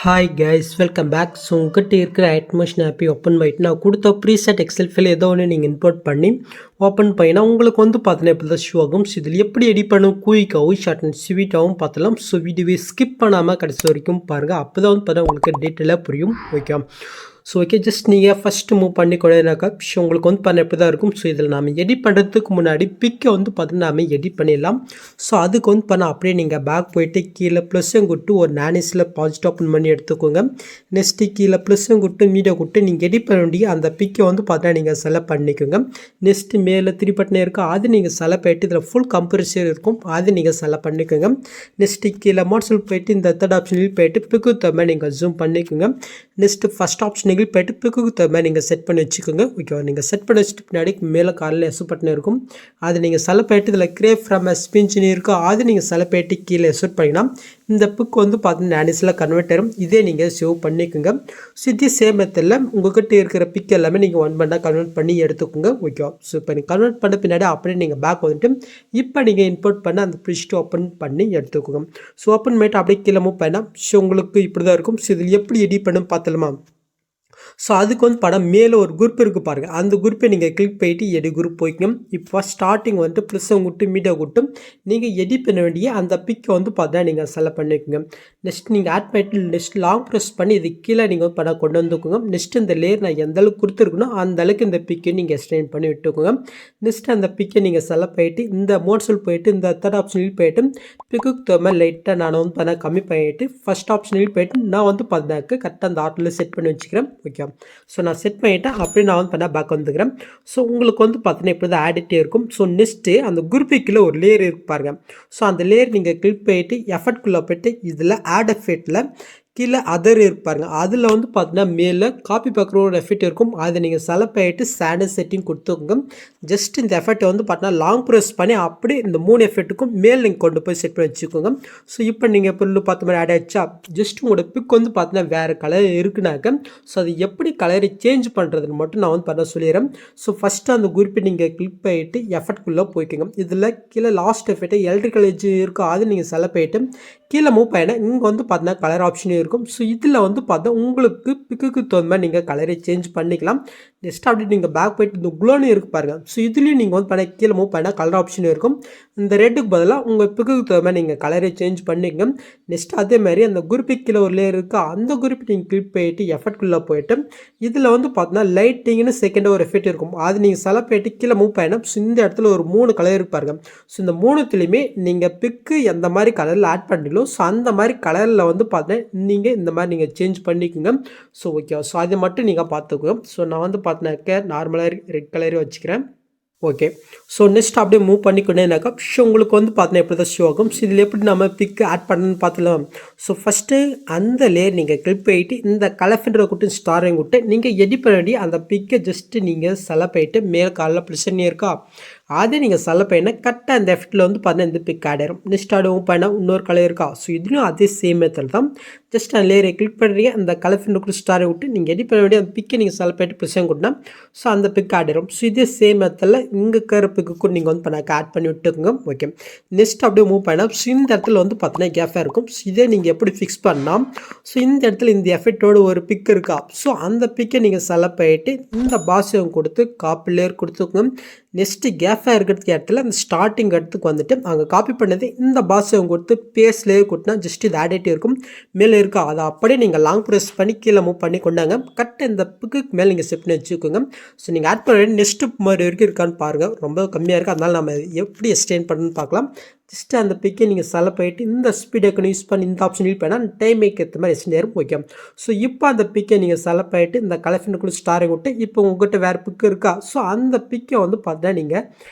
Hi guys, welcome back. So உங்கள்கிட்ட இருக்கிற அட்மோஷன் ஆப்பை ஓப்பன் பண்ணிட்டு நான் கொடுத்த ப்ரீசெட் எக்ஸல் ஃபைல் ஏதோ ஒன்று நீங்கள் இம்போர்ட் பண்ணி ஓப்பன் பண்ணினா உங்களுக்கு வந்து பார்த்தீங்கன்னா இப்போ தான் ஷோ ஆகும். ஸோ இதில் எப்படி எடிட் பண்ணும் குயிக்காகவும் ஷார்ட் அண்ட் ஸ்வீட்டாகவும் பார்த்தலாம். ஸோ வீடியோவை ஸ்கிப் பண்ணாமல் கடைசி வரைக்கும் பாருங்கள். அப்போ தான் வந்து பார்த்தா உங்களுக்கு டீட்டெயிலாக புரியும். ஓகே, ஸோ ஓகே, ஜஸ்ட் நீங்கள் ஃபஸ்ட்டு மூவ் பண்ணி கொடுனாக்கா ஸோ உங்களுக்கு வந்து பண்ண எப்படி தான் இருக்கும். ஸோ இதில் நாம் எடிட் பண்ணுறதுக்கு முன்னாடி பிக்கை வந்து பார்த்தீங்கன்னா நாம் எடிட் பண்ணிடலாம். ஸோ அதுக்கு வந்து பண்ண அப்படியே நீங்கள் பேக் போயிட்டு கீழே ப்ளஸ்ஸும் கொடுத்து ஒரு நானிஸில் பாசிட்டிவ் ஓப்பன் பண்ணி எடுத்துக்கோங்க. நெக்ஸ்ட்டு கீழே ப்ளஸ்ஸும் கொடுத்து மீடியா கொடுத்து நீங்கள் எடிட் பண்ண வேண்டிய அந்த பிக்கை வந்து பார்த்தீங்கன்னா நீங்கள் செலக்ட் பண்ணிக்கோங்க. நெக்ஸ்ட்டு மேலே 3 பட்டன் இருக்கும், அது நீங்கள் செலக்ட் பண்ணிட்டு இதில் ஃபுல் கம்ப்ரஸர் இருக்கும், அது நீங்கள் செலக்ட் பண்ணிக்கோங்க. நெக்ஸ்ட்டு கீழே மாட்ஸில் போயிட்டு இந்த தேர்ட் ஆப்ஷனில் போயிட்டு பிக்கு தவிர நீங்கள் ஜூம் பண்ணிக்கோங்க. நெக்ஸ்ட்டு ஃபஸ்ட் ஆப்ஷன் போய்ட்டு பிக்குக்கு தவிர நீங்கள் செட் பண்ணி வச்சுக்கோங்க. ஓகேவா, நீங்கள் செட் பண்ணி வச்சுட்டு பின்னாடி மேலே காலில் எஸ் பட்டன் இருக்கும், அது நீங்கள் செலக்ட் பண்ணிட்டு இதில் கிரியேட் ஃப்ரம் ஸ்பின்ச்சினி இருக்கும், அது நீங்கள் செலக்ட் பண்ணிட்டு கீழே எஸ்ட் பண்ணிங்கன்னா இந்த புக் வந்து பார்த்தீங்கன்னா நானிஸில் கன்வெர்ட் ஆகும். இதே நீங்கள் சேவ் பண்ணிக்கோங்க. ஸோ இதே சேம் மெத்தடில் உங்கள்கிட்ட இருக்கிற பிக் எல்லாமே நீங்கள் ஒன் பண்ணால் கன்வெர்ட் பண்ணி எடுத்துக்கோங்க. ஓகேவா, ஸோ இப்போ நீங்கள் கன்வெர்ட் பண்ண பின்னாடி அப்படியே நீங்கள் பேக் வந்துட்டு இப்போ நீங்கள் இம்போர்ட் பண்ண அந்த ப்ரிஸ்ட்டு ஓப்பன் பண்ணி எடுத்துக்கோங்க. ஸோ ஓப்பன் பண்ணிட்டு அப்படியே கீழே மூவ் பண்ணால் ஸோ உங்களுக்கு இப்படி தான் இருக்கும். ஸோ இதில் எப்படி எடிட் பண்ணணும் பார்த்தலாமா. ஸோ அதுக்கு வந்து படம் மேலே ஒரு குரூப் இருக்குது பாருங்கள், அந்த குரூப்பை நீங்கள் கிளிக் பண்ணிட்டு எடி குரூப் போய்க்கணும். இப்போ ஸ்டார்டிங் வந்துட்டு ப்ளஸ்ஸை விட்டு மீடியா விட்டு நீங்கள் எடிட் பண்ண வேண்டிய அந்த பிக்கை வந்து பார்த்தா நீங்கள் செலக்ட் பண்ணிக்கோங்க. நெக்ஸ்ட் நீங்கள் ஆட் பண்ணிட்டு நெக்ஸ்ட் லாங் ப்ரெஸ் பண்ணி இது கீழே நீங்கள் படம் கொண்டு வந்துக்கோங்க. நெக்ஸ்ட் இந்த லேயர் நான் எந்த அளவுக்கு கொடுத்துருக்கணும் அந்த அளவுக்கு இந்த பிக்கை நீங்கள் எக்ஸ்டெண்ட் பண்ணி விட்டுக்கோங்க. நெக்ஸ்ட் அந்த பிக்கை நீங்கள் செலக்ட் பண்ணிட்டு இந்த மோட்ஸில் போயிட்டு இந்த தேர்ட் ஆப்ஷனில் போயிட்டு பிக்கு தவிர லைட்டாக நான் வந்து பார்த்தா கம்மி பண்ணிட்டு ஃபஸ்ட் ஆப்ஷனில் போயிட்டு நான் வந்து பார்த்தாக்க கரெக்டாக அந்த ஆர்டரில் செட் பண்ணி வச்சுக்கிறேன். ஓகே, ஸோ நான் செட் பண்ணிவிட்டேன். அப்படியே நான் வந்து பண்ண பேக் வந்துக்கிறேன். ஸோ உங்களுக்கு வந்து பார்த்தீங்கன்னா இப்படி தான் ஆடிட்டே இருக்கும். ஸோ நெக்ஸ்ட்டு அந்த குரூப்புக்குள்ளே ஒரு லேயர் இருக்கு பாருங்கள். ஸோ அந்த லேயர் நீங்கள் கிளிக் பண்ணிட்டு எஃபர்ட்குள்ளே போய்ட்டு இதில் ஆட் எஃபெக்ட்டில் கீழே அதர் இருப்பாருங்க, அதில் வந்து பார்த்தீங்கன்னா மேலே காப்பி பார்க்குற ஒரு எஃபெக்ட் இருக்கும், அதை நீங்கள் செலக்ட் பண்ணிட்டு ஸ்டாண்டர்ட் செட்டிங் கொடுத்துக்கோங்க. ஜஸ்ட் இந்த எஃபெக்ட்டை வந்து பார்த்தீங்கன்னா லாங் ப்ரெஸ் பண்ணி அப்படியே இந்த 3 எஃபெக்ட்டுக்கும் மேல் நீங்கள் கொண்டு போய் செட் பண்ணி வச்சுக்கோங்க. ஸோ இப்போ நீங்கள் புல்லு பார்த்த மாதிரி ஆட் ஆகிடுச்சா. ஜஸ்ட் உங்களோட பிக் வந்து பார்த்தீங்கன்னா வேறு கலர் இருக்குனாக்க ஸோ அது எப்படி கலரை சேஞ்ச் பண்ணுறதுன்னு மட்டும் நான் வந்து பண்ண சொல்லிடுறேன். ஸோ ஃபஸ்ட்டு அந்த குரூப்பை நீங்கள் கிளிக் பண்ணிட்டு எஃபெக்ட்குள்ளே போய்க்கோங்க. இதில் கீழே லாஸ்ட் எஃபெக்ட்டு எலக்ட்ரிக்கல் எட்ஜ் இருக்கும், அது நீங்கள் செலக்ட் பண்ணிட்டு கீழே மூவ் பண்ணினா இங்கே வந்து பார்த்தீங்கன்னா கலர் ஆப்ஷனும் இருக்கும். ஸோ இதில் வந்து பார்த்தா உங்களுக்கு பிக்குக்கு தகுந்த மாதிரி நீங்கள் கலரை சேஞ்ச் பண்ணிக்கலாம். நெக்ஸ்ட் அப்படி நீங்கள் பேக் போய்ட்டு இந்த குளோன்னு இருக்கு பாருங்கள். ஸோ இதுலேயும் நீங்கள் வந்து பண்ண கீழே மூவ் பண்ணால் கலர் ஆப்ஷனும் இருக்கும். இந்த ரெட்டுக்கு பதிலாக உங்கள் பிக்குக்கு தகுந்த மாதிரி நீங்கள் கலரை சேஞ்ச் பண்ணிங்க. நெக்ஸ்ட் அதே மாதிரி அந்த குரூப்புக்கு கீழே ஒரு லேயர் இருக்குது, அந்த குரூப் நீங்கள் கிளிக் பண்ணிட்டு எஃபெக்ட்குள்ளே போய்ட்டு இதில் வந்து பார்த்தீங்கன்னா லைட்டிங்னு செகண்டாக ஒரு எஃபெக்ட் இருக்கும், அது நீங்கள் செலக்ட் பண்ணிட்டு கீழே மூவ் பண்ணினா ஸோ இந்த இடத்துல ஒரு 3 கலர் இருக்கு பாருங்கள். ஸோ இந்த 3த்துலேயுமே நீங்கள் பிக்கு எந்த மாதிரி கலரில் ஆட் பண்ணீங்களோ ஸோ அந்த மாதிரி கலரில் வந்து பார்த்தீங்கன்னா நீங்கள் இந்த மாதிரி நீங்கள் சேஞ்ச் பண்ணிக்கோங்க. ஸோ ஓகே, ஸோ அதை மட்டும் நீங்கள் பார்த்துக்கோங்க. ஸோ நான் வந்து பார்த்தீங்கன்னாக்க நார்மலாக ரெட் கலரே வச்சுக்கிறேன். ஓகே, ஸோ நெக்ஸ்ட் அப்படியே மூவ் பண்ணிக்கொண்டேனாக்கா ஸோ உங்களுக்கு வந்து பார்த்தீங்கன்னா எப்படி தான் ஷோ ஆகும். ஸோ இதில் எப்படி நம்ம பிக் ஆட் பண்ணணும்னு பார்த்துலாம். ஸோ ஃபஸ்ட்டு அந்த லேயர் நீங்கள் கிளிக் பண்ணிட்டு இந்த கலஃபின்ற கூட்டு ஸ்டாரையும் விட்டு நீங்கள் எடிட் பண்ண வேண்டிய அந்த பிக்கை ஜஸ்ட்டு நீங்கள் செலக்ட் பண்ணிட்டு மேல் காலில் பிரச்சனை இருக்கா அதை நீங்கள் செலக்ட் பண்ணினா கரெக்டாக அந்த எஃபெக்ட்டில் வந்து பார்த்தீங்கன்னா இந்த பிக் ஆட் ஆயிரும். நெக்ஸ்ட் ஆட் மூவ் பண்ணால் இன்னொரு கலர் இருக்கா. ஸோ இதுலையும் அதே சேம் மெத்தட் தான். ஜஸ்ட் அந்த லேயரை கிளிக் பண்ணுறீங்க, அந்த கலஃபின்ற கூட்டு ஸ்டாரை விட்டு நீங்கள் எடிட் பண்ண வேண்டிய அந்த பிக்கை நீங்கள் செலக்ட் பண்ணிட்டு பிரச்சனை கொடுத்தா ஸோ அந்த பிக் ஆட் ஆயிரும். ஸோ இதே சேம் மெத்தடில் இங்கே இருக்கிற பிக்கு நீங்கள் வந்து பண்ணாக்க ஆட் பண்ணி விட்டுக்கோங்க. ஓகே, நெக்ஸ்ட் அப்படியே மூவ் பண்ணால் ஸோ இந்த இடத்துல வந்து பார்த்தீங்கன்னா கேஃபாக இருக்கும். ஸோ இதே நீங்கள் எப்படி ஃபிக்ஸ் பண்ணால் ஸோ இந்த இடத்துல இந்த எஃபெக்டோட ஒரு பிக் இருக்கா. ஸோ அந்த பிக்கை நீங்கள் செலக்ட் பண்ணிட்டு இந்த பாஸையும் கொடுத்து காப்பி லேயர் கொடுத்துக்கோங்க. நெக்ஸ்ட்டு கேஃபாக இருக்கிறதுக்கு இடத்துல அந்த ஸ்டார்டிங் இடத்துக்கு வந்துட்டு அங்கே காப்பி பண்ணது இந்த பாஸையும் கொடுத்து பேஸ்லேயே கொடுத்தா ஜஸ்ட் இது ஆடிட்டே இருக்கும். மேலே இருக்கா அதை அப்படியே நீங்கள் லாங் ப்ரெஸ் பண்ணி கீழே மூவ் பண்ணி கொண்டாங்க. கரெக்டாக இந்த பிக்கு மேலே நீங்கள் செட் பண்ணி வச்சுக்கோங்க. ஸோ நீங்கள் ஆட் பண்ண நெக்ஸ்ட்டு மாதிரி வரைக்கும் இருக்கான்னு பாருங்கள், ரொம்ப கம்மியாக இருக்குது, அதனால் நம்ம எப்படி எக்ஸ்டெண்ட் பண்ணணும்னு பார்க்கலாம். ஜஸ்ட்டு அந்த பிக்கை நீங்கள் செலக்ட் பண்ணிட்டு இந்த ஸ்பீட் ஐக்கன் யூஸ் பண்ணி இந்த ஆப்ஷன் யூஸ் பண்ணால் டைம் ஏற்ற மாதிரி எக்ஸ்டெண்ட் ஆகும். ஓகே, ஸோ இப்போ அந்த பிக்கை நீங்கள் செலக்ட் பண்ணிட்டு இந்த கலெக்ஷனுக்குள்ள ஸ்டாரை விட்டு இப்போ உங்கள்கிட்ட வேறு பிக்கு இருக்கா. ஸோ அந்த பிக்கை வந்து பார்த்தா நீங்கள்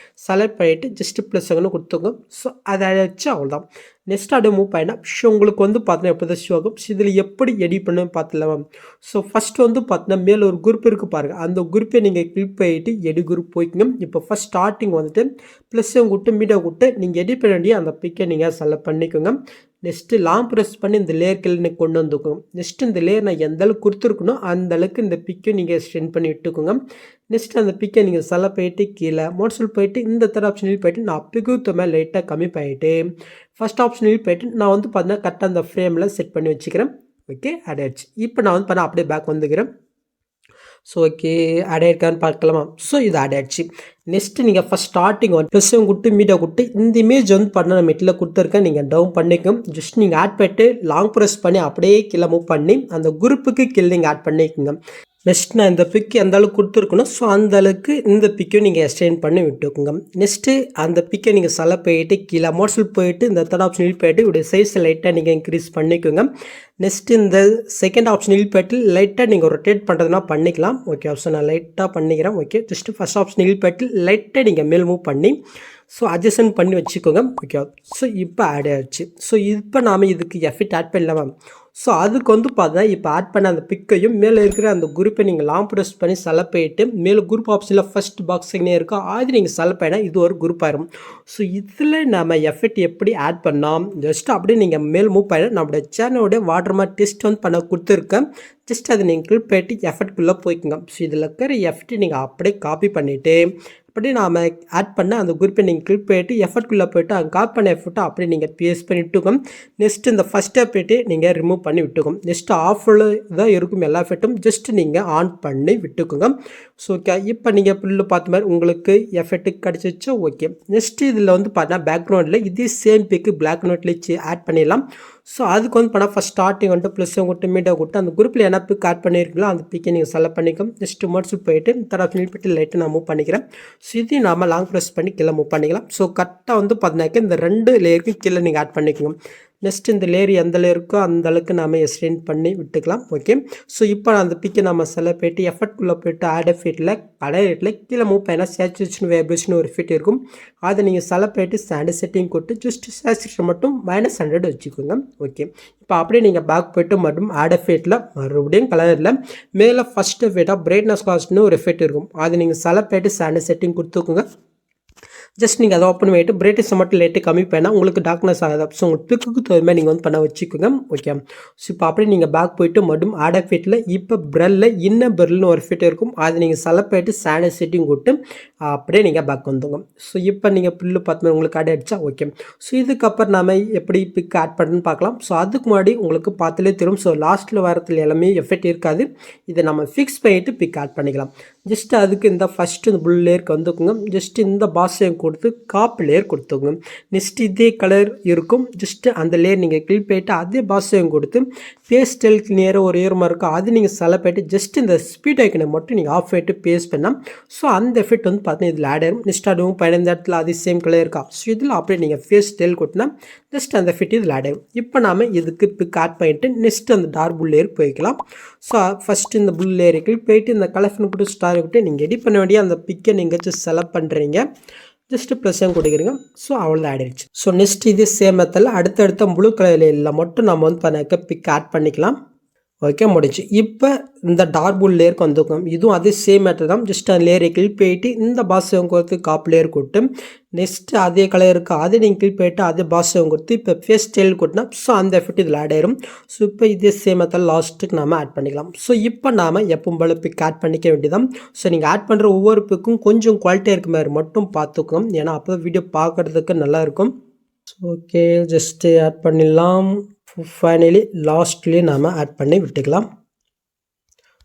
செலக்ட் பண்ணிவிட்டு ஜஸ்ட்டு ப்ளஸ் செகண்ட் கொடுத்துங்க. ஸோ அதை வச்சு அவ்வளோதான். நெக்ஸ்ட் அப்படியே மூவ் பண்ணினா ஸோ உங்களுக்கு வந்து பார்த்தீங்கன்னா எப்படி தான் ஷோ ஆகும். ஸோ இதில் எப்படி எடிட் பண்ணு பார்த்துலாம். ஸோ ஃபஸ்ட்டு வந்து பார்த்தீங்கன்னா மேலே ஒரு குரூப் இருக்குது பாருங்கள், அந்த குரூப்பை நீங்கள் கிளிக் பண்ணிட்டு எடி குரூப் போய்க்குங்க. இப்போ ஃபஸ்ட் ஸ்டார்டிங் வந்துட்டு ப்ளஸ்ஸும் விட்டு மீடியா விட்டு நீங்கள் எடிட் பண்ண வேண்டிய அந்த பிக்கை நீங்கள் செலக்ட் பண்ணிக்கோங்க. நெக்ஸ்ட்டு லாங் ப்ரெஸ் பண்ணி இந்த லேயர் கீழே கொண்டு வந்துக்கோங்க. நெக்ஸ்ட்டு இந்த லேயர் நான் எந்த அளவுக்கு கொடுத்துருக்கணும் அந்த அளவுக்கு இந்த பிக்கை நீங்கள் எக்ஸ்டெண்ட் பண்ணி விட்டுக்கோங்க. நெக்ஸ்ட் அந்த பிக்கை நீங்கள் செலக்ட் பண்ணிட்டு கீழே மோட்ஸில் போயிட்டு இந்த தேர்ட் ஆப்ஷனில் போயிட்டு நான் பிக்கு தவிர லைட்டாக கம்மி பண்ணிவிட்டு ஃபஸ்ட் ஆப்ஷனில் போயிட்டு நான் வந்து பார்த்தீங்கன்னா கரெக்டாக அந்த ஃப்ரேமில் செட் பண்ணி வச்சுக்கிறேன். ஓகே ஆட் ஆயிடுச்சு. இப்போ நான் வந்து பண்ண அப்படியே பேக் வந்துக்கிறேன். ஸோ ஓகே ஆட் ஆயிருக்கான்னு பார்க்கலாமா? ஸோ இது ஆட் ஆயிடுச்சு. நெக்ஸ்ட்டு நீங்கள் ஃபஸ்ட் ஸ்டார்டிங் வந்து ப்ளஸ்ஸும் கொடுத்து மீடியா கொடுத்து இந்த இமேஜ் வந்து பண்ண நான் மெட்டில் கொடுத்துருக்கேன். நீங்கள் டவுன் பண்ணிக்கோங்க. ஜஸ்ட் நீங்கள் ஆட் பண்ணிட்டு லாங் ப்ரெஸ் பண்ணி அப்படியே கீழே மூவ் பண்ணி அந்த குரூப்புக்கு கீழே நீங்கள் ஆட் பண்ணிக்கோங்க. நெக்ஸ்ட் நான் இந்த பிக்கு எந்த அளவுக்கு கொடுத்துருக்கணும், ஸோ அந்த அளவுக்கு இந்த பிக்கையும் நீங்கள் எக்ஸ்டெண்ட் பண்ணி விட்டுக்கோங்க. நெக்ஸ்ட்டு அந்த பிக்கை நீங்கள் செலக்ட் போயிட்டு கீழே மோட்ஸில் போயிட்டு இந்த தேர்ட் ஆப்ஷனில் போயிட்டு இப்படி சைஸ் லைட்டாக நீங்கள் இன்க்ரீஸ் பண்ணிக்கோங்க. நெக்ஸ்ட்டு இந்த செகண்ட் ஆப்ஷனில் போய்ட்டு லைட்டாக நீங்கள் ரொட்டேட் பண்ணுறதுனா பண்ணிக்கலாம். ஓகே ஆப்ஷன் நான் லைட்டாக பண்ணிக்கிறேன். ஓகே ஜஸ்ட்டு ஃபஸ்ட் ஆப்ஷனில் போய்ட்டு லைட்டாக நீங்கள் மேல் மூவ் பண்ணி ஸோ அட்ஜஸ்ட் பண்ணி வச்சுக்கோங்க. ஓகே ஸோ இப்போ ஆட் ஆகிடுச்சு. ஸோ இப்போ நாம் இதுக்கு எஃபெக்ட் ஆட் பண்ணலாம். ஸோ அதுக்கு வந்து பார்த்தா இப்போ ஆட் பண்ண அந்த பிக்கையும் மேலே இருக்கிற அந்த குரூப்பை நீங்கள் லாங் ப்ரெஸ் பண்ணி செலக்ட் பண்ணிட்டு மேலே குரூப் ஆப்ஷனில் ஃபஸ்ட் பாக்ஸ் எங்கே இருக்கோ அது நீங்கள் செலக்ட் பண்ணால் இது ஒரு குரூப் ஆயிரும். ஸோ இதில் நம்ம எஃபெக்ட் எப்படி ஆட் பண்ணோம் ஜஸ்ட் அப்படியே நீங்கள் மேல் மூவ் பண்ண நம்மளோட சேனலோட வாட்டர் மார்க் டெஸ்ட் வந்து பண்ண கொடுத்துருக்கேன். ஜஸ்ட் அதை நீங்கள் கிளிக் பண்ணிட்டு எஃபெக்ட்குள்ளே போய்க்குங்க. ஸோ இதில் இருக்கிற எஃபெக்ட் நீங்கள் அப்படியே காப்பி பண்ணிவிட்டு அப்படியே நாம் ஆட் பண்ண அந்த குரூப்பை நீங்கள் கிளிக் பண்ணிட்டு எஃபெக்ட்குள்ளே போய்ட்டு அங்கே காப்பி பண்ண எஃபெக்ட்டை அப்படியே நீங்கள் பேஸ்ட் பண்ணி விட்டுக்கோம். நெக்ஸ்ட் இந்த ஃபஸ்ட்டை போய்ட்டு நீங்கள் ரிமூவ் பண்ணி விட்டுக்கோம். நெக்ஸ்ட் ஆஃபில் தான் இருக்கும் எல்லா எஃபெக்ட்டும் ஜஸ்ட் நீங்கள் ஆன் பண்ணி விட்டுக்கோங்க. ஸோ ஓகே இப்போ நீங்கள் புல்லு பார்த்த மாதிரி உங்களுக்கு எஃபெக்ட் கிடச்சிச்சோ ஓகே. நெக்ஸ்ட்டு இதில் வந்து பார்த்தீங்கன்னா பேக்ரவுண்டில் இதே சேம் பிக்கு பிளாக் நோட்லேயே ஆட் பண்ணிடலாம். ஸோ அதுக்கு வந்து பண்ணால் ஃபஸ்ட் ஸ்டார்டிங் வந்துட்டு ப்ளஸ் கொடுத்து மீடியா கொடுத்து அந்த குரூப்பில் என்ன பிக் ஆட் பண்ணியிருக்கீங்களோ அந்த பிக்கை நீங்கள் செலக்ட் பண்ணிக்கோம். ஜஸ்ட் மோட்ஸுக்கு போயிட்டு தர போய்ட்டு லைட்டு நான் மூவ் பண்ணிக்கிறேன். ஸோ இதையும் நாம் லாங் ப்ரெஸ் பண்ணி கீழே மூவ் பண்ணிக்கலாம். ஸோ கரெக்டாக வந்து பார்த்தீங்கன்னாக்க இந்த 2 லேயருக்கும் கீழே நீங்கள் ஆட் பண்ணிக்கோங்க. நெக்ஸ்ட் இந்த லேயர் எந்த லேயருக்கோ அந்த அளவுக்கு நாம் எக்ஸ்டெண்ட் பண்ணி விட்டுக்கலாம். ஓகே ஸோ இப்போ அந்த பிக்கை நம்ம செலக்ட் பண்ணிட்டு எஃபெக்ட்குள்ளே போய்ட்டு ஆட் எஃபெக்ட்டில் கலர் ரேட்டில் கீழே மூவ் பண்ணால் சேச்சுரேஷன் வைப்ரேஷன் ஒரு எஃபெக்ட் இருக்கும். அதை நீங்கள் செலக்ட் பண்ணிட்டு ஸ்டாண்டர்ட் செட்டிங் கொடுத்து ஜஸ்ட் சேச்சுரேஷன் மட்டும் -100 வச்சுக்கோங்க. ஓகே இப்போ அப்படியே நீங்கள் பேக் போய்ட்டு மற்றும் ஆட் எஃபெக்ட்டில் மறுபடியும் கலரில் மேலே ஃபஸ்ட் எஃபெக்டாக பிரைட்னஸ் காஸ்ட்னு ஒரு எஃபெக்ட் இருக்கும். அதை நீங்கள் செலக்ட் பண்ணிட்டு ஸ்டாண்டர்ட் செட்டிங் கொடுத்துக்கோங்க. ஜஸ்ட் நீங்கள் அதை ஓப்பன் பண்ணிவிட்டு பிரைட்னஸ் மட்டும் லைட்டு கம்மி பண்ணால் உங்களுக்கு டார்க்னஸ் ஆகாது. ஸோ உங்களுக்கு பிக்குக்கு தகுந்த நீங்கள் வந்து பண்ண வச்சுக்கோங்க. ஓகே ஸோ இப்போ அப்படியே நீங்கள் பேக் போய்ட்டு மட்டும் ஆட் எஃபெக்ட்டில் இப்போ ப்ரெல்லில் இன்னும் பெர்ல்னு ஒரு எஃபெக்ட் இருக்கும். அதை நீங்கள் செலக்ட் பண்ணிட்டு ஸ்டாண்டர்ட் செட்டிங் கொடுத்து அப்படியே நீங்கள் பேக் வந்துங்க. ஸோ இப்போ நீங்கள் புல்லு பார்த்து உங்களுக்கு ஆட் ஆகிடுச்சா ஓகே. ஸோ இதுக்கப்புறம் நம்ம எப்படி பிக் ஆட் பண்ணுன்னு பார்க்கலாம். ஸோ அதுக்கு முன்னாடி உங்களுக்கு பார்த்துலே தெரியும். ஸோ லாஸ்ட்டில் வாரத்தில் எல்லாமே எஃபெக்ட் இருக்காது. இதை நம்ம ஃபிக்ஸ் பண்ணிவிட்டு பிக் ஆட் பண்ணிக்கலாம். ஜஸ்ட் அதுக்கு இந்த ஃபஸ்ட்டு இந்த புல் லேயருக்கு வந்துக்குங்க. ஜஸ்ட் இந்த பாஸையும் கொடுத்து காப் லேயர் கொடுத்துக்கோங்க. நெக்ஸ்ட் இதே கலர் இருக்கும். ஜஸ்ட் அந்த லேயர் நீங்கள் கிளிக் பண்ணிட்டு அதே பாஸையும் கொடுத்து பேஸ்டலுக்கு நேராக ஒரு ஏரமாக இருக்கும். அது நீங்கள் செலக்ட் பண்ணிட்டு ஜஸ்ட் இந்த ஸ்பீட் ஐக்கனை மட்டும் நீங்கள் ஆஃப் பண்ணிட்டு பேஸ்ட் பண்ணால் ஸோ அந்த எஃபெக்ட் வந்து பார்த்தீங்கன்னா இதில் ஆட் ஆயிரும். நெக்ஸ்ட் அதுவும் 15 இடத்துல அதே சேம் கலர் இருக்கா. ஸோ இதில் அப்படியே நீங்கள் ஃபேஸ் ஸ்டைல் கொடுத்தினா ஜஸ்ட் அந்த எஃபெக்ட் இதில் ஆட் ஆயிரும். இப்போ நாம் இதுக்கு பிக் ஆட் பண்ணிட்டு நெக்ஸ்ட் அந்த டார்க் புல் லேயர் போய்க்கலாம். ஸோ ஃபஸ்ட்டு இந்த புல் லேயர் கிளிக் போயிட்டு இந்த கலர்ஃபுல் கொடுத்து ஸ்டார் விட்டு நீங்கள் எடிட் பண்ண வேண்டிய அந்த பிக்கை நீங்கள் ஜஸ்ட் செலக்ட் பண்ணுறீங்க. ஜஸ்ட்டு ப்ளஸ்ஸும் கொடுக்குறீங்க. ஸோ அவ்வளோதான் ஆட் ஆயிடுச்சு. ஸோ நெக்ஸ்ட் இது சேம் மெத்தடில் அடுத்தடுத்த ப்ளூ கலரில் மட்டும் நம்ம வந்து பண்ண பிக் ஆட் பண்ணிக்கலாம். ஓகே முடிச்சு. இப்போ இந்த டார்க் புல் லேயருக்கு வந்துக்கும். இதுவும் அதே சேம் மெத்தட் தான். ஜஸ்ட் அந்த லேயரை கிளிக் போயிட்டு இந்த பாஸையும் கொடுத்து காப் லேயர் கொடுத்து நெக்ஸ்ட்டு அதே கலர் இருக்குது அதை நீங்கள் கிளிக் போயிட்டு அதே பாஸையும் கொடுத்து இப்போ ஃபேஸ் ஸ்டைல் கொடுத்தா ஸோ அந்த எஃபெக்ட் இதில் ஆட் ஆயிரும். ஸோ இப்போ இதே சேம் மெத்தட் லாஸ்ட்டுக்கு நாம் ஆட் பண்ணிக்கலாம். ஸோ இப்போ நாம் எப்பவும் போல பிக் ஆட் பண்ணிக்க வேண்டியதான். ஸோ நீங்கள் ஆட் பண்ணுற ஒவ்வொரு பிக்கும் கொஞ்சம் குவாலிட்டியாக இருக்க மாதிரி மட்டும் பார்த்துக்கோங்க. ஏன்னா அப்போ வீடியோ பார்க்குறதுக்கு நல்லாயிருக்கும். ஸோ ஓகே ஜஸ்ட்டு ஆட் பண்ணிடலாம். ஃபைனலி லாஸ்ட்லேயே நாம் ஆட் பண்ணி விட்டுக்கலாம்.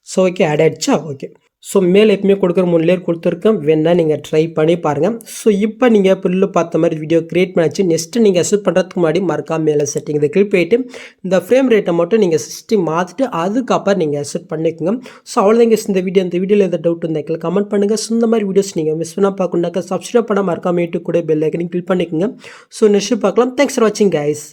ஸோ ஓகே ஆட் ஆகிடுச்சா ஓகே. ஸோ மேலே எப்பவுமே கொடுக்குற 3 லேயர் கொடுத்துருக்கேன். வேணால் நீங்கள் ட்ரை பண்ணி பாருங்கள். ஸோ இப்போ நீங்கள் புல்லு பார்த்த மாதிரி வீடியோ க்ரியேட் பண்ணிச்சு. நெக்ஸ்ட்டு நீங்கள் அசெட் பண்ணுறதுக்கு முன்னாடி மறக்காம மேலே செட்டிங் இதை கிளிக் போயிட்டு இந்த ஃப்ரேம் ரேட்டை மட்டும் நீங்கள் 60 மாற்றிட்டு அதுக்கப்புறம் நீங்கள் அசெட் பண்ணிக்கோங்க. ஸோ அவ்வளோதாங்க இந்த வீடியோவில் எதாவது டவுட் இருந்தால் கமெண்ட் பண்ணுங்கள். ஸோ இந்த மாதிரி வீடியோஸ் நீங்கள் மிஸ் பண்ணால் பார்க்கணுன்னாக்கா சப்ஸ்கிரைப் பண்ணால் மறக்காம யூடியூப் கூட பெல் ஐக்கனையும் கிளிக் பண்ணிக்கோங்க. ஸோ நெக்ஸ்ட் பார்க்கலாம். தேங்க்ஸ் ஃபார் வாட்சிங் கைஸ்.